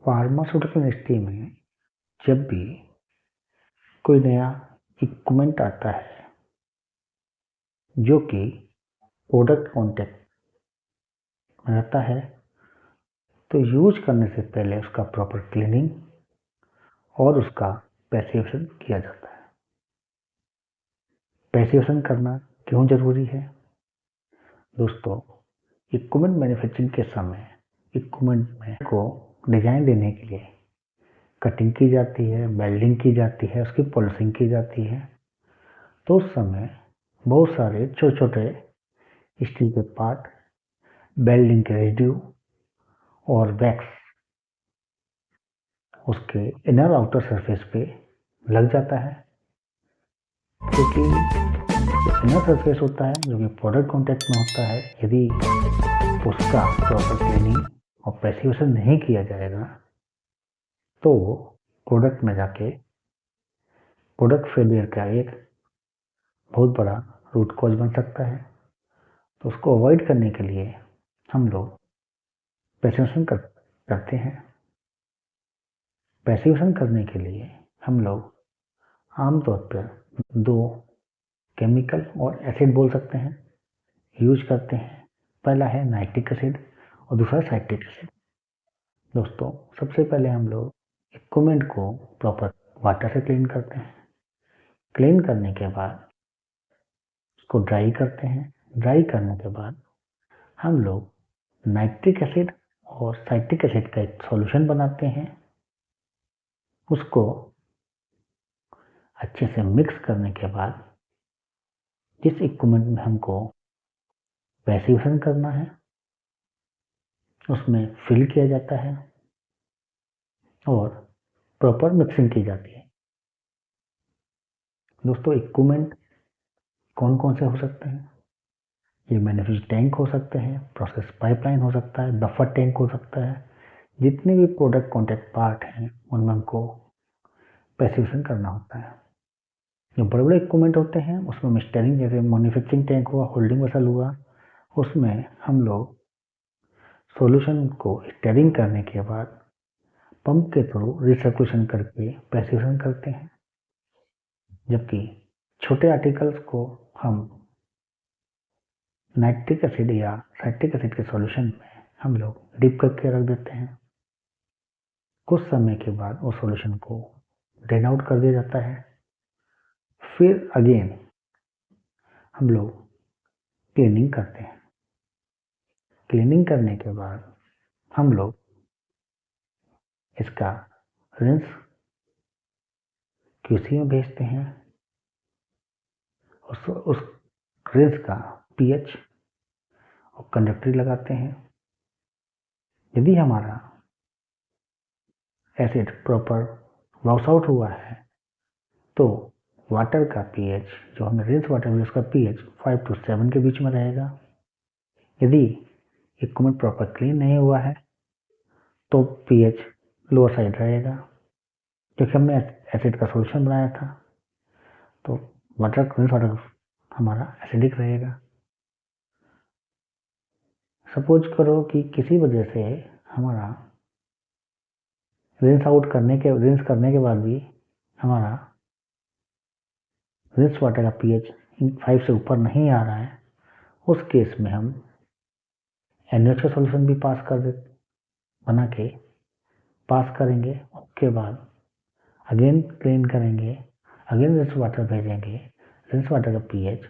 Pharmaceutical industry में जब भी कोई नया इक्विपमेंट आता है जो कि प्रोडक्ट कॉन्टेक्ट में रहता है तो यूज करने से पहले उसका प्रॉपर क्लीनिंग और उसका पैसिवेशन किया जाता है। पैसिवेशन करना क्यों जरूरी है? दोस्तों, इक्विपमेंट मैन्युफैक्चरिंग के समय इक्विपमेंट में को डिजाइन देने के लिए कटिंग की जाती है, वेल्डिंग की जाती है, उसकी पॉलिशिंग की जाती है। तो उस समय बहुत सारे छोटे छोटे स्टील के पार्ट, वेल्डिंग के रेजिड्यू और वैक्स उसके इनर आउटर सरफेस पे लग जाता है, क्योंकि इनर सरफेस होता है जो कि प्रोडक्ट कॉन्टेक्ट में होता है। यदि उसका प्रॉपर क्लीनिंग और पैसिवेशन नहीं किया जाएगा तो वो प्रोडक्ट में जाके प्रोडक्ट फेलियर का एक बहुत बड़ा रूट कॉज बन सकता है। तो उसको अवॉइड करने के लिए हम लोग पैसिवेशन करते हैं। पैसिवेशन करने के लिए हम लोग आमतौर पर दो केमिकल और एसिड बोल सकते हैं यूज करते हैं। पहला है नाइट्रिक एसिड और दूसरा साइट्रिक एसिड। दोस्तों, सबसे पहले हम लोग इक्विपमेंट को प्रॉपर वाटर से क्लीन करते हैं। क्लीन करने के बाद उसको ड्राई करते हैं। ड्राई करने के बाद हम लोग नाइट्रिक एसिड और साइट्रिक एसिड का एक सॉल्यूशन बनाते हैं। उसको अच्छे से मिक्स करने के बाद जिस इक्विपमेंट में हमको पैसिवेशन करना है उसमें फिल किया जाता है और प्रॉपर मिक्सिंग की जाती है। दोस्तों, इक्विपमेंट कौन कौन से हो सकते हैं? ये मैन्युफैक्चरिंग टैंक हो सकते हैं, प्रोसेस पाइपलाइन हो सकता है, बफर टैंक हो सकता है। जितने भी प्रोडक्ट कॉन्टेक्ट पार्ट हैं उनमें हमको पैसिवेशन करना होता है। जो बड़े बड़े इक्विपमेंट होते हैं उसमें स्टीयरिंग, जैसे मैन्युफैक्चरिंग टैंक हुआ, होल्डिंग वेसल हुआ, उसमें हम लोग सॉल्यूशन को स्टीयरिंग करने के बाद पंप के थ्रू रिसर्कुलेशन करके पैसिवेशन करते हैं। जबकि छोटे आर्टिकल्स को हम नाइट्रिक एसिड या साइट्रिक एसिड के सॉल्यूशन में हम लोग डिप करके रख देते हैं। कुछ समय के बाद उस सॉल्यूशन को ड्रेन आउट कर दिया जाता है। फिर अगेन हम लोग क्लीनिंग करते हैं। क्लीनिंग करने के बाद हम लोग इसका रिंस क्यूसी में भेजते हैं। उस रिंस का पीएच और कंडक्टरी लगाते हैं। यदि हमारा एसिड प्रॉपर वॉश आउट हुआ है तो वाटर का पीएच, जो हमने रिंस वाटर में, उसका पीएच 5 to 7 के बीच में रहेगा। यदि इक्विपमेंट प्रॉपर क्लीन नहीं हुआ है तो पीएच लोअर साइड रहेगा, क्योंकि हमने एसिड का सॉल्यूशन बनाया था। तो रिंस वाटर हमारा एसिडिक रहेगा। सपोज करो कि किसी वजह से हमारा रिंस करने के बाद भी हमारा रिंस वाटर का पीएच 5 से ऊपर नहीं आ रहा है, उस केस में हम NaOH का सॉल्यूशन भी बना के पास करेंगे। उसके बाद अगेन क्लीन करेंगे, अगेन रिंस वाटर भेजेंगे। रिंस वाटर का पीएच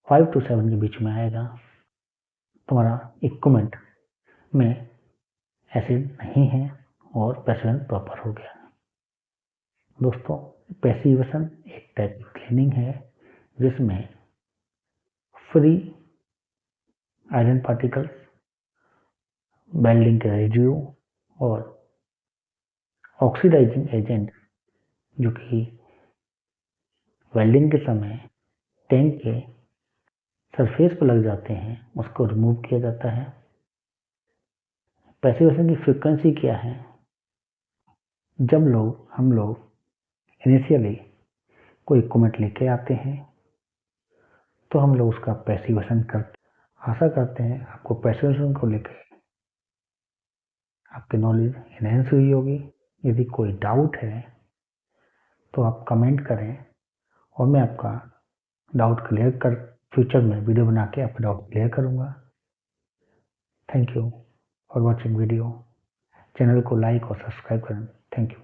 5 to 7 के बीच में आएगा। तुम्हारा इक्विपमेंट में एसिड नहीं है और पैसिवेशन प्रॉपर हो गया। दोस्तों, पैसिवेशन एक टाइप की क्लीनिंग है जिसमें फ्री आयरन पार्टिकल्स, वेल्डिंग के रेजिड्यू और ऑक्सीडाइजिंग एजेंट जो कि वेल्डिंग के समय टैंक के सरफेस पर लग जाते हैं, उसको रिमूव किया जाता है। पैसिवेशन की फ्रीक्वेंसी क्या है? जब हम लोग इनिशियली कोई इक्विपमेंट लेके आते हैं तो हम लोग उसका पैसिवेशन करते, आशा करते हैं आपको पैसिवेशन को लेकर आपकी नॉलेज इनहेंस हुई होगी। यदि कोई डाउट है तो आप कमेंट करें और मैं आपका डाउट क्लियर कर फ्यूचर में वीडियो बना के आपका डाउट क्लियर करूँगा। Thank you for watching video. Channel को लाइक और सब्सक्राइब करें। Thank you.